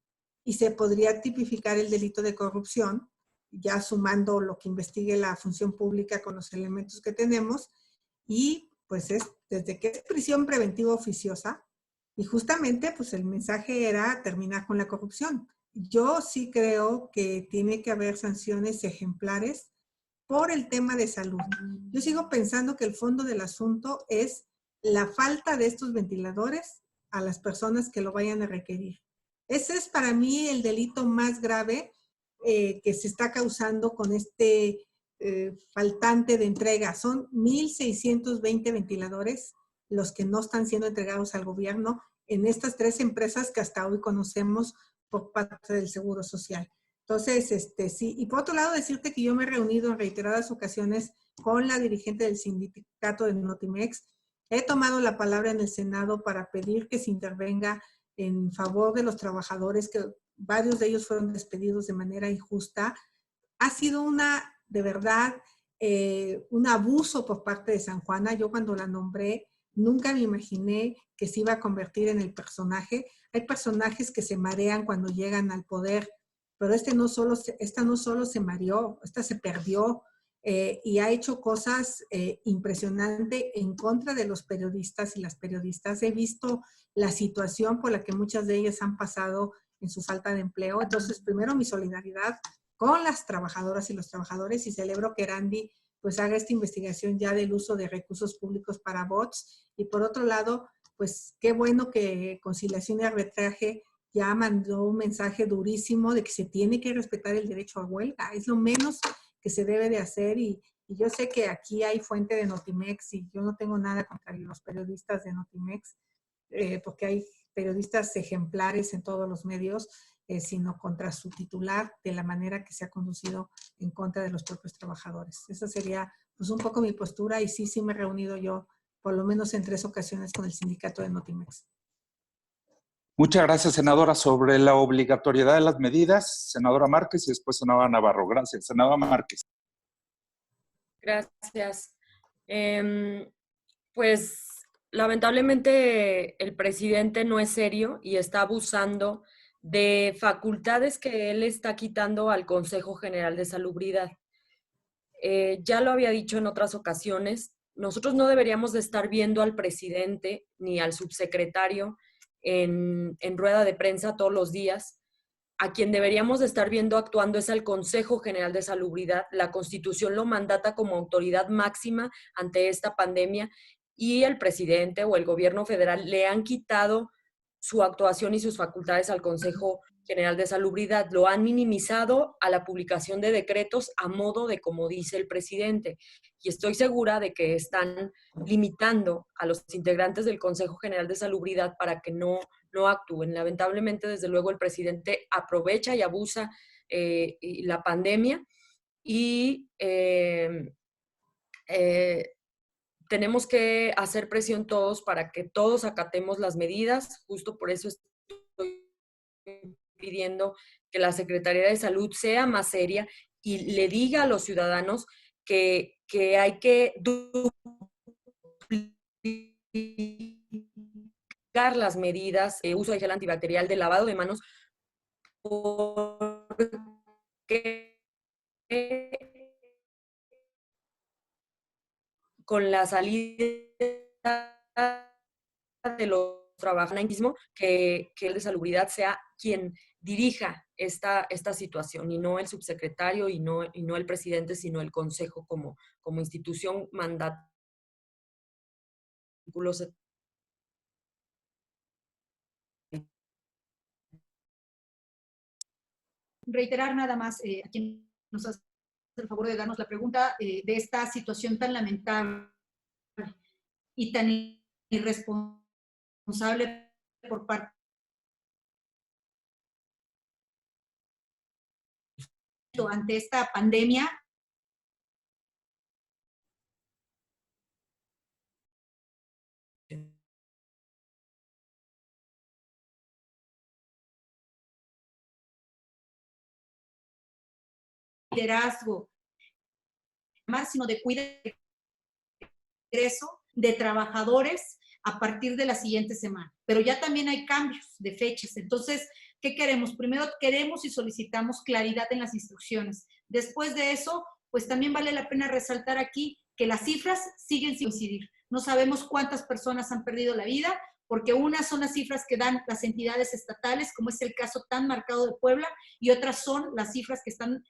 y se podría tipificar el delito de corrupción, ya sumando lo que investigue la función pública con los elementos que tenemos, y pues es desde que es prisión preventiva oficiosa, y justamente pues el mensaje era terminar con la corrupción. Yo sí creo que tiene que haber sanciones ejemplares por el tema de salud. Yo sigo pensando que el fondo del asunto es la falta de estos ventiladores a las personas que lo vayan a requerir. Ese es para mí el delito más grave que se está causando con este faltante de entrega. Son 1,620 ventiladores los que no están siendo entregados al gobierno en estas 3 empresas que hasta hoy conocemos por parte del Seguro Social. Entonces, sí. Y por otro lado, decirte que yo me he reunido en reiteradas ocasiones con la dirigente del sindicato de Notimex. He tomado la palabra en el Senado para pedir que se intervenga en favor de los trabajadores, que varios de ellos fueron despedidos de manera injusta. Ha sido de verdad, un abuso por parte de San Juana. Yo cuando la nombré, nunca me imaginé que se iba a convertir en el personaje. Hay personajes que se marean cuando llegan al poder, pero esta no solo se mareó, esta se perdió y ha hecho cosas impresionantes en contra de los periodistas y las periodistas. He visto la situación por la que muchas de ellas han pasado en su falta de empleo. Entonces, primero mi solidaridad con las trabajadoras y los trabajadores, y celebro que Erandy pues haga esta investigación ya del uso de recursos públicos para bots. Y por otro lado, pues qué bueno que Conciliación y Arbitraje ya mandó un mensaje durísimo de que se tiene que respetar el derecho a huelga. Es lo menos que se debe de hacer, y yo sé que aquí hay fuente de Notimex y yo no tengo nada contra los periodistas de Notimex, porque hay periodistas ejemplares en todos los medios, sino contra su titular de la manera que se ha conducido en contra de los propios trabajadores. Esa sería pues un poco mi postura, y sí me he reunido yo por lo menos en 3 ocasiones con el sindicato de Notimex. Muchas gracias, senadora. Sobre la obligatoriedad de las medidas, senadora Márquez y después senadora Navarro. Gracias, senadora Márquez. Gracias. Pues lamentablemente el presidente no es serio y está abusando de facultades que él está quitando al Consejo General de Salubridad. Ya lo había dicho en otras ocasiones, nosotros no deberíamos de estar viendo al presidente ni al subsecretario en rueda de prensa todos los días. A quien deberíamos de estar viendo actuando es al Consejo General de Salubridad. La Constitución lo mandata como autoridad máxima ante esta pandemia, y el presidente o el gobierno federal le han quitado su actuación y sus facultades al Consejo General de Salubridad. Lo han minimizado a la publicación de decretos a modo de como dice el presidente. Y estoy segura de que están limitando a los integrantes del Consejo General de Salubridad para que no actúen. Lamentablemente, desde luego, el presidente aprovecha y abusa la pandemia y tenemos que hacer presión todos para que todos acatemos las medidas. Justo por eso estoy pidiendo que la Secretaría de Salud sea más seria y le diga a los ciudadanos que hay que duplicar las medidas, uso de gel antibacterial, de lavado de manos, porque con la salida de los trabajadores, que el de salubridad sea quien dirija esta situación y no el subsecretario y no el presidente, sino el consejo como institución mandataria. Reiterar nada más a quien nos hace el favor de darnos la pregunta de esta situación tan lamentable y tan irresponsable por parte ante esta pandemia. Liderazgo, más sino de cuidado de ingreso de trabajadores a partir de la siguiente semana. Pero ya también hay cambios de fechas. Entonces, ¿qué queremos? Primero queremos y solicitamos claridad en las instrucciones. Después de eso, pues también vale la pena resaltar aquí que las cifras siguen sin coincidir. No sabemos cuántas personas han perdido la vida, porque unas son las cifras que dan las entidades estatales, como es el caso tan marcado de Puebla, y otras son las cifras que están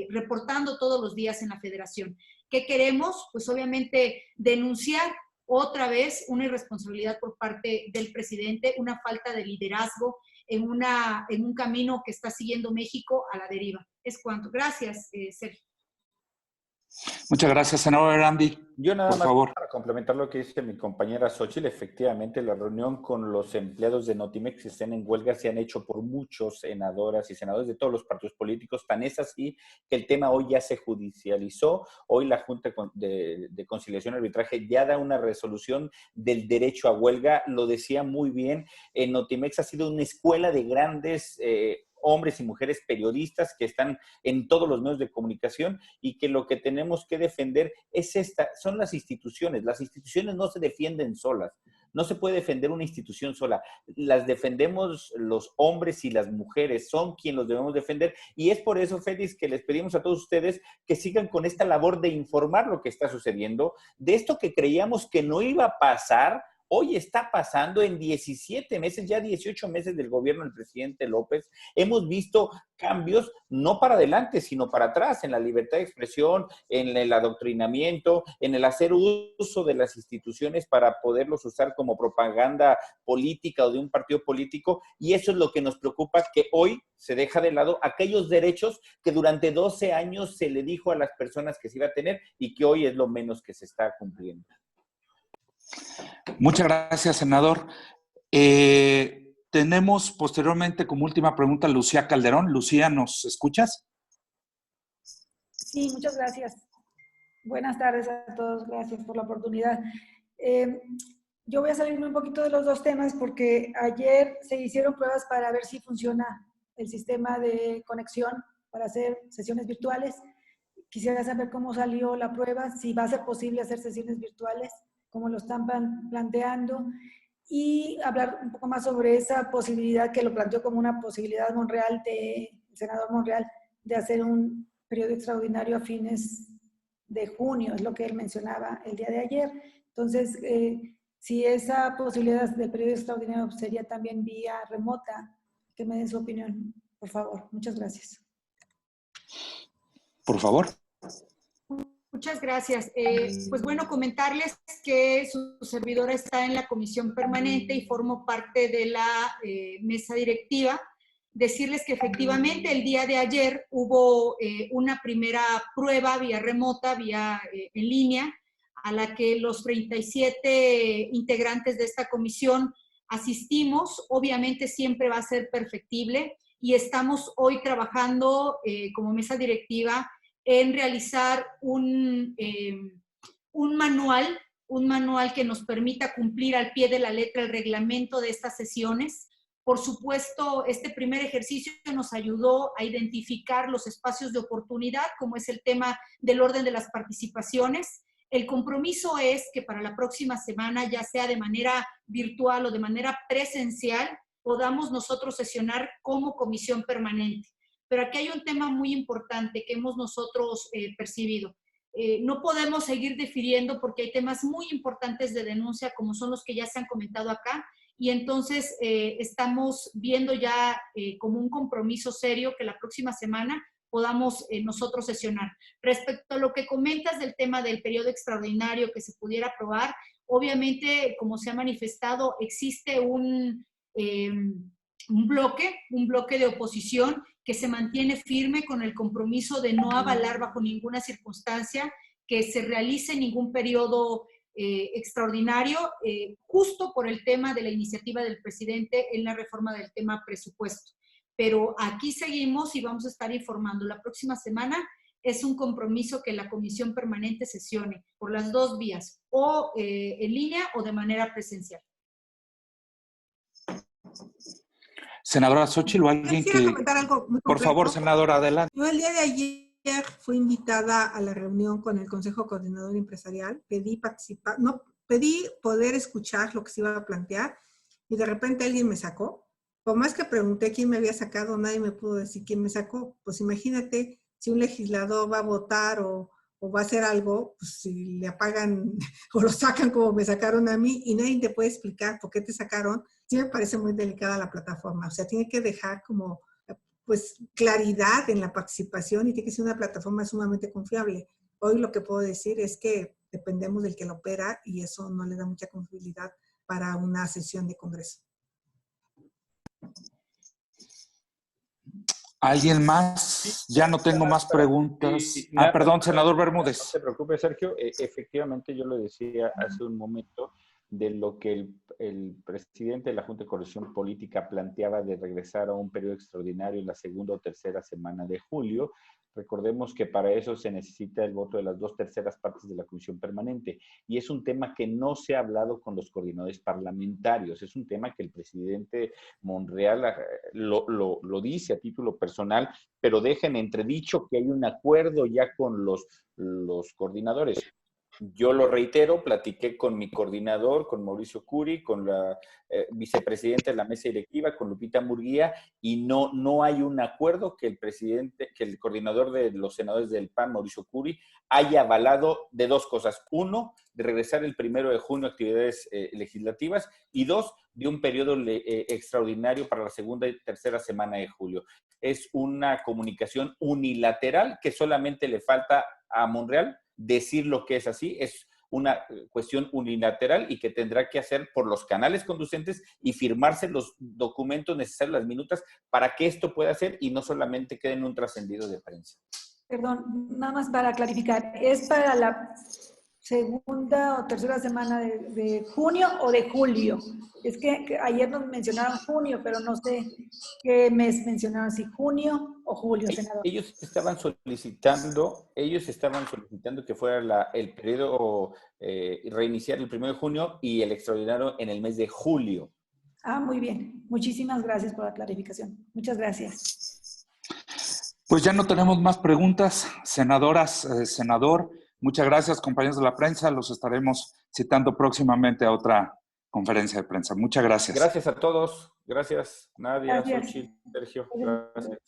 reportando todos los días en la federación. ¿Qué queremos? Pues obviamente denunciar otra vez una irresponsabilidad por parte del presidente, una falta de liderazgo en un camino que está siguiendo México a la deriva. Es cuanto. Gracias, Sergio. Muchas gracias, senador Erandy. Yo nada por más favor. Para complementar lo que dice mi compañera Xóchitl, efectivamente la reunión con los empleados de Notimex que estén en huelga se han hecho por muchos senadoras y senadores de todos los partidos políticos. Tan es así que el tema hoy ya se judicializó. Hoy la Junta de Conciliación y Arbitraje ya da una resolución del derecho a huelga. Lo decía muy bien, Notimex ha sido una escuela de grandes hombres y mujeres periodistas que están en todos los medios de comunicación y que lo que tenemos que defender es son las instituciones. Las instituciones no se defienden solas. No se puede defender una institución sola. Las defendemos los hombres y las mujeres. Son quienes los debemos defender. Y es por eso, Félix, que les pedimos a todos ustedes que sigan con esta labor de informar lo que está sucediendo. De esto que creíamos que no iba a pasar, hoy está pasando en 17 meses, ya 18 meses del gobierno del presidente López. Hemos visto cambios no para adelante, sino para atrás, en la libertad de expresión, en el adoctrinamiento, en el hacer uso de las instituciones para poderlos usar como propaganda política o de un partido político. Y eso es lo que nos preocupa, que hoy se deja de lado aquellos derechos que durante 12 años se le dijo a las personas que se iba a tener y que hoy es lo menos que se está cumpliendo. Muchas gracias, senador. Tenemos posteriormente como última pregunta a Lucía Calderón. Lucía, ¿nos escuchas? Sí, muchas gracias. Buenas tardes a todos, gracias por la oportunidad. Yo voy a salirme un poquito de los dos temas porque ayer se hicieron pruebas para ver si funciona el sistema de conexión para hacer sesiones virtuales. Quisiera saber cómo salió la prueba, si va a ser posible hacer sesiones virtuales, como lo están planteando, y hablar un poco más sobre esa posibilidad que lo planteó como una posibilidad Monreal, el senador Monreal, de hacer un periodo extraordinario a fines de junio, es lo que él mencionaba el día de ayer. Entonces, si esa posibilidad de periodo extraordinario sería también vía remota, que me den su opinión, por favor. Muchas gracias. Por favor. Muchas gracias. Pues bueno, comentarles que su servidora está en la comisión permanente y formo parte de la mesa directiva. Decirles que efectivamente el día de ayer hubo una primera prueba vía remota, vía en línea, a la que los 37 integrantes de esta comisión asistimos. Obviamente siempre va a ser perfectible y estamos hoy trabajando como mesa directiva en realizar un manual que nos permita cumplir al pie de la letra el reglamento de estas sesiones. Por supuesto, este primer ejercicio nos ayudó a identificar los espacios de oportunidad, como es el tema del orden de las participaciones. El compromiso es que para la próxima semana, ya sea de manera virtual o de manera presencial, podamos nosotros sesionar como comisión permanente. Pero aquí hay un tema muy importante que hemos nosotros percibido. No podemos seguir difiriendo porque hay temas muy importantes de denuncia, como son los que ya se han comentado acá, y entonces estamos viendo ya como un compromiso serio que la próxima semana podamos nosotros sesionar. Respecto a lo que comentas del tema del periodo extraordinario que se pudiera aprobar, obviamente, como se ha manifestado, existe un bloque de oposición que se mantiene firme con el compromiso de no avalar bajo ninguna circunstancia que se realice ningún periodo extraordinario, justo por el tema de la iniciativa del presidente en la reforma del tema presupuesto. Pero aquí seguimos y vamos a estar informando. La próxima semana es un compromiso que la comisión permanente sesione por las dos vías, o en línea o de manera presencial. Senadora Xóchitl, o alguien Quisiera que... comentar algo muy Por favor, concreto. senadora, adelante. Yo el día de ayer fui invitada a la reunión con el Consejo Coordinador Empresarial. Pedí poder escuchar lo que se iba a plantear y de repente alguien me sacó. Por más que pregunté quién me había sacado, nadie me pudo decir quién me sacó. Pues imagínate si un legislador va a votar o va a hacer algo, pues si le apagan o lo sacan como me sacaron a mí y nadie te puede explicar por qué te sacaron, sí me parece muy delicada la plataforma. O sea, tiene que dejar como pues claridad en la participación y tiene que ser una plataforma sumamente confiable. Hoy lo que puedo decir es que dependemos del que la opera y eso no le da mucha confiabilidad para una sesión de Congreso. ¿Alguien más? Ya no tengo más preguntas. Perdón, senador Bermúdez. No se preocupe, Sergio. Efectivamente, yo lo decía hace un momento de lo que el presidente de la Junta de Coordinación Política planteaba de regresar a un periodo extraordinario en la segunda o tercera semana de julio. Recordemos que para eso se necesita el voto de las 2/3 partes de la Comisión Permanente. Y es un tema que no se ha hablado con los coordinadores parlamentarios. Es un tema que el presidente Monreal lo dice a título personal, pero deja en entredicho que hay un acuerdo ya con los coordinadores. Yo lo reitero, platiqué con mi coordinador, con Mauricio Curi, con la vicepresidenta de la mesa directiva, con Lupita Murguía, y no hay un acuerdo que el coordinador de los senadores del PAN, Mauricio Curi, haya avalado de dos cosas. Uno, de regresar el 1 de junio a actividades legislativas, y dos, de un periodo extraordinario para la segunda y tercera semana de julio. Es una comunicación unilateral que solamente le falta a Monreal decir lo que es así. Es una cuestión unilateral y que tendrá que hacer por los canales conducentes y firmarse los documentos necesarios, las minutas, para que esto pueda ser y no solamente quede en un trascendido de prensa. Perdón, nada más para clarificar, ¿es para la segunda o tercera semana de junio o de julio? Es que ayer nos mencionaron junio, pero no sé qué mes mencionaron, si junio o julio, senador. Ellos estaban solicitando que fuera el periodo reiniciar el 1 de junio y el extraordinario en el mes de julio. Ah, muy bien. Muchísimas gracias por la clarificación. Muchas gracias. Pues ya no tenemos más preguntas, senadoras, senador. Muchas gracias, compañeros de la prensa. Los estaremos citando próximamente a otra conferencia de prensa. Muchas gracias. Gracias a todos. Gracias, Nadia, Gracias. Xóchitl, Sergio. Gracias.